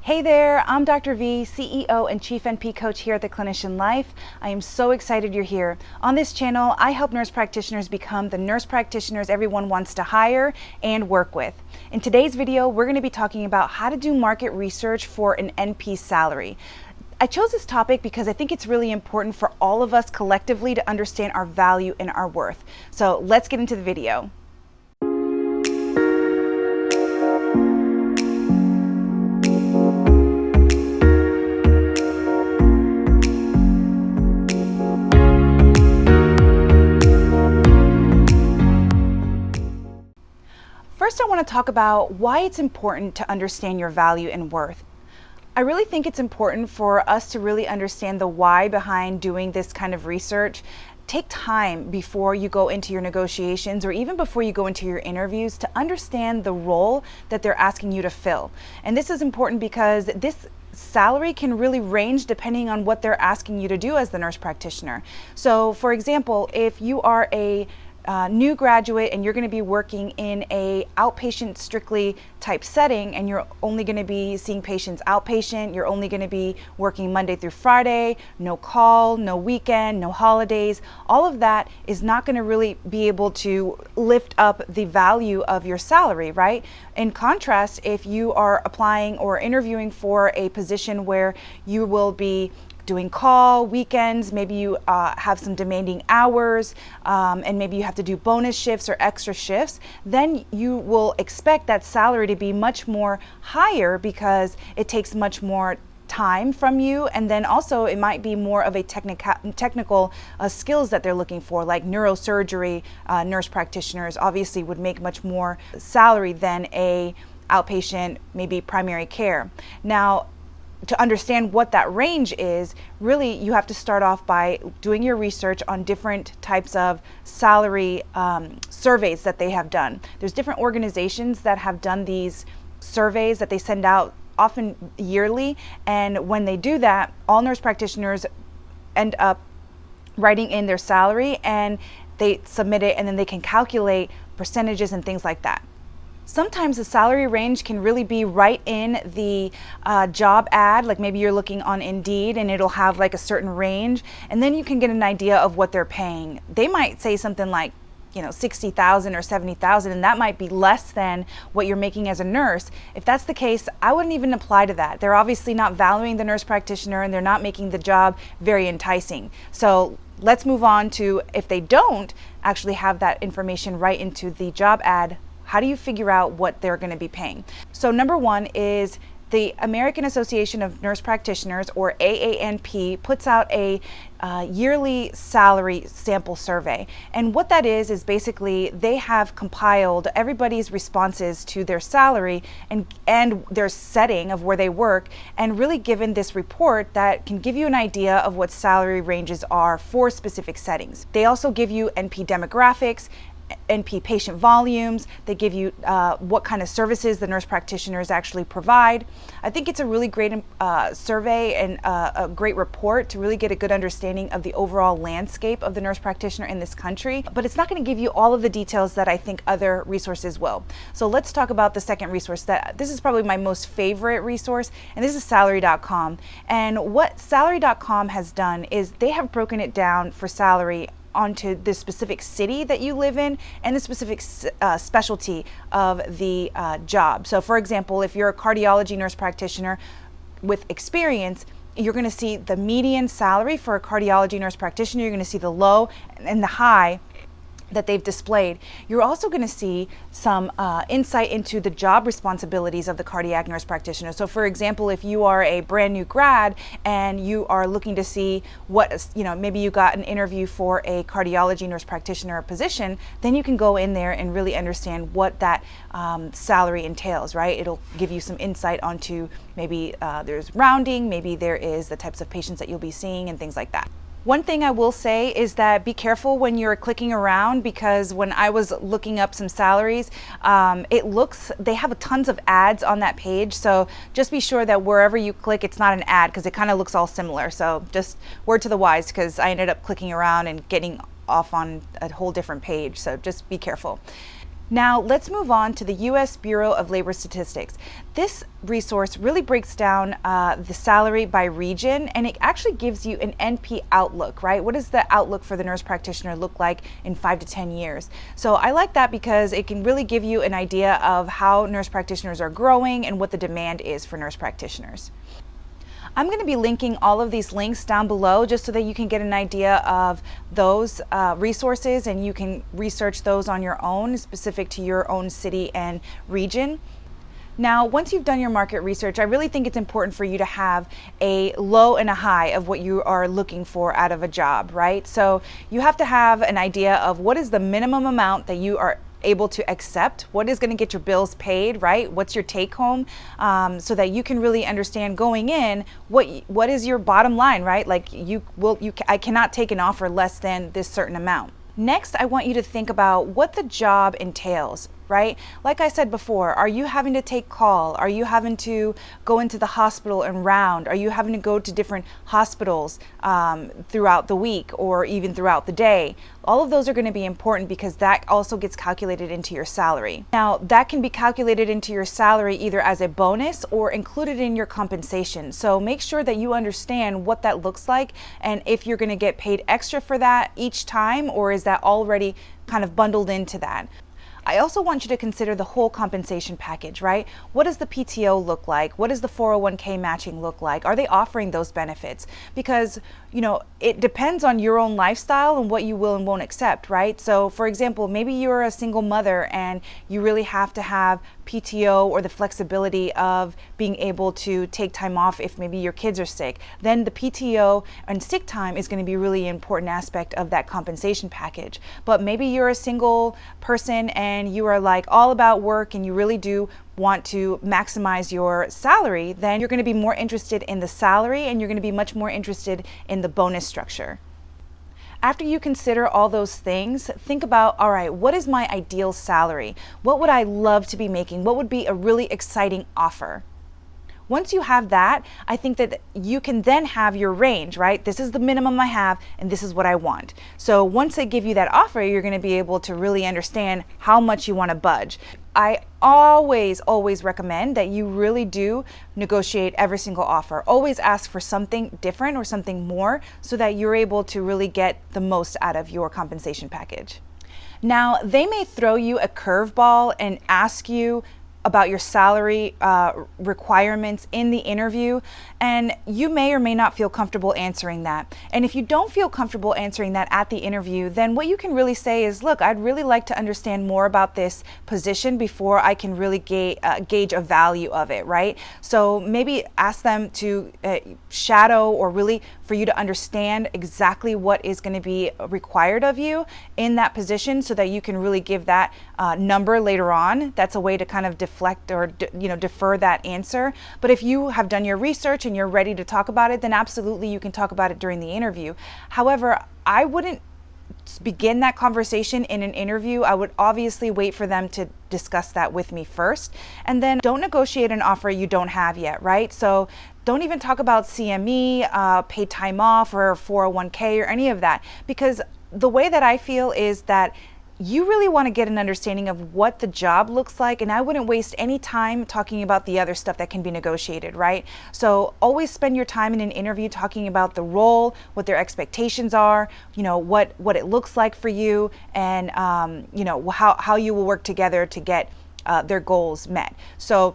Hey there, I'm Dr. V, CEO and Chief NP Coach here at The Clinician Life. I am so excited you're here. On this channel, I help nurse practitioners become the nurse practitioners everyone wants to hire and work with. In today's video, we're going to be talking about how to do market research for an NP salary. I chose this topic because I think it's really important for all of us collectively to understand our value and our worth. So let's get into the video. First, I want to talk about why it's important to understand your value and worth. I really think it's important for us to really understand the why behind doing this kind of research. Take time before you go into your negotiations or even before you go into your interviews to understand the role that they're asking you to fill. And this is important because this salary can really range depending on what they're asking you to do as the nurse practitioner. So, for example, if you are a new graduate and you're going to be working in a outpatient strictly type setting and you're only going to be seeing patients outpatient, you're only going to be working Monday through Friday, no call, no weekend, no holidays, all of that is not going to really be able to lift up the value of your salary, right? In contrast, if you are applying or interviewing for a position where you will be doing call, weekends, maybe you have some demanding hours, and maybe you have to do bonus shifts or extra shifts, then you will expect that salary to be much more higher because it takes much more time from you, and then also it might be more of a technical skills that they're looking for, like neurosurgery nurse practitioners obviously would make much more salary than a outpatient, maybe primary care. Now, to understand what that range is, really you have to start off by doing your research on different types of salary surveys that they have done. There's different organizations that have done these surveys that they send out often yearly, and when they do that, all nurse practitioners end up writing in their salary and they submit it, and then they can calculate percentages and things like that. Sometimes the salary range can really be right in the job ad, like maybe you're looking on Indeed and it'll have like a certain range, and then you can get an idea of what they're paying. They might say something like, you know, 60,000 or 70,000, and that might be less than what you're making as a nurse. If that's the case, I wouldn't even apply to that. They're obviously not valuing the nurse practitioner and they're not making the job very enticing. So let's move on to, if they don't actually have that information right into the job ad, how do you figure out what they're going to be paying? So number one is the American Association of Nurse Practitioners, or AANP, puts out a yearly salary sample survey. And what that is basically they have compiled everybody's responses to their salary and their setting of where they work, and really given this report that can give you an idea of what salary ranges are for specific settings. They also give you NP demographics, NP patient volumes. They give you what kind of services the nurse practitioners actually provide. I think it's a really great survey and a great report to really get a good understanding of the overall landscape of the nurse practitioner in this country, but it's not going to give you all of the details that I think other resources will. So let's talk about the second resource. This is probably my most favorite resource, and this is salary.com. And what salary.com has done is they have broken it down for salary onto the specific city that you live in and the specific specialty of the job. So for example, if you're a cardiology nurse practitioner with experience, you're going to see the median salary for a cardiology nurse practitioner. You're going to see the low and the high that they've displayed. You're also going to see some insight into the job responsibilities of the cardiac nurse practitioner. So for example, if you are a brand new grad and you are looking to see what, maybe you got an interview for a cardiology nurse practitioner position, then you can go in there and really understand what that salary entails, right? It'll give you some insight onto maybe there's rounding, maybe there is the types of patients that you'll be seeing and things like that. One thing I will say is that be careful when you're clicking around, because when I was looking up some salaries, they have tons of ads on that page. So just be sure that wherever you click, it's not an ad, because it kind of looks all similar. So just word to the wise, because I ended up clicking around and getting off on a whole different page. So just be careful. Now, let's move on to the U.S. Bureau of Labor Statistics. This resource really breaks down the salary by region, and it actually gives you an NP outlook, right? What does the outlook for the nurse practitioner look like in 5 to 10 years? So I like that because it can really give you an idea of how nurse practitioners are growing and what the demand is for nurse practitioners. I'm going to be linking all of these links down below just so that you can get an idea of those resources and you can research those on your own, specific to your own city and region. Now, once you've done your market research, I really think it's important for you to have a low and a high of what you are looking for out of a job, right? So you have to have an idea of what is the minimum amount that you are able to accept, what is going to get your bills paid, right? What's your take home, so that you can really understand going in what is your bottom line, right? Like I cannot take an offer less than this certain amount. Next, I want you to think about what the job entails, right? Like I said before, are you having to take call? Are you having to go into the hospital and round? Are you having to go to different hospitals throughout the week or even throughout the day? All of those are going to be important because that also gets calculated into your salary. Now, that can be calculated into your salary either as a bonus or included in your compensation. So make sure that you understand what that looks like and if you're going to get paid extra for that each time, or is that already kind of bundled into that. I also want you to consider the whole compensation package, right? What does the PTO look like? What does the 401k matching look like? Are they offering those benefits? Because, it depends on your own lifestyle and what you will and won't accept, right? So for example, maybe you're a single mother and you really have to have PTO or the flexibility of being able to take time off if maybe your kids are sick. Then the PTO and sick time is going to be a really important aspect of that compensation package. But maybe you're a single person and you are like all about work and you really do want to maximize your salary, then you're going to be more interested in the salary and you're going to be much more interested in the bonus structure. After you consider all those things, think about, all right, what is my ideal salary? What would I love to be making? What would be a really exciting offer? Once you have that, I think that you can then have your range, right? This is the minimum I have and this is what I want. So once they give you that offer, you're going to be able to really understand how much you want to budge. I always recommend that you really do negotiate every single offer. Always ask for something different or something more so that you're able to really get the most out of your compensation package. Now, they may throw you a curveball and ask you about your salary requirements in the interview, and you may or may not feel comfortable answering that. And if you don't feel comfortable answering that at the interview, then what you can really say is, look, I'd really like to understand more about this position before I can really gauge a value of it, right? So maybe ask them to shadow or really for you to understand exactly what is going to be required of you in that position so that you can really give that number later on. That's a way to kind of deflect or defer that answer. But if you have done your research and you're ready to talk about it, then absolutely you can talk about it during the interview. However, I wouldn't begin that conversation in an interview. I would obviously wait for them to discuss that with me first, and then don't negotiate an offer you don't have yet, right? So don't even talk about CME, paid time off, or 401k or any of that, because the way that I feel is that you really want to get an understanding of what the job looks like, and I wouldn't waste any time talking about the other stuff that can be negotiated, right? So always spend your time in an interview talking about the role, what their expectations are, what it looks like for you, and how you will work together to get their goals met. So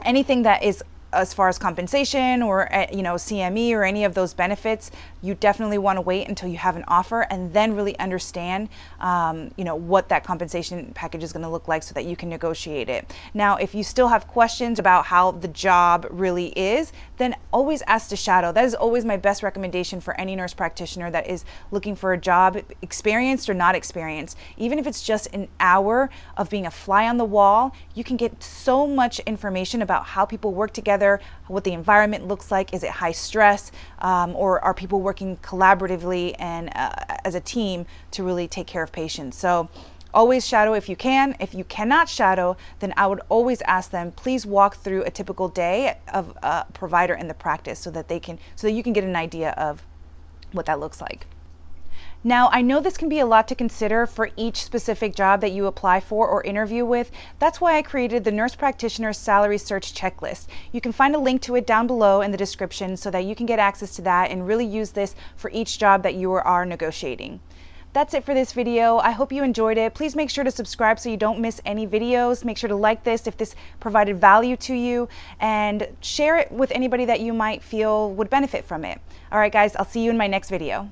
anything that is as far as compensation or CME or any of those benefits, you definitely want to wait until you have an offer and then really understand what that compensation package is going to look like so that you can negotiate it. Now, if you still have questions about how the job really is, then always ask to shadow. That is always my best recommendation for any nurse practitioner that is looking for a job, experienced or not experienced. Even if it's just an hour of being a fly on the wall, you can get so much information about how people work together, what the environment looks like. Is it high stress, or are people working collaboratively and as a team to really take care of patients? So always shadow if you can. If you cannot shadow, then I would always ask them, please walk through a typical day of a provider in the practice so that you can get an idea of what that looks like. Now, I know this can be a lot to consider for each specific job that you apply for or interview with. That's why I created the Nurse Practitioner Salary Search Checklist. You can find a link to it down below in the description so that you can get access to that and really use this for each job that you are negotiating. That's it for this video. I hope you enjoyed it. Please make sure to subscribe so you don't miss any videos. Make sure to like this if this provided value to you, and share it with anybody that you might feel would benefit from it. All right, guys, I'll see you in my next video.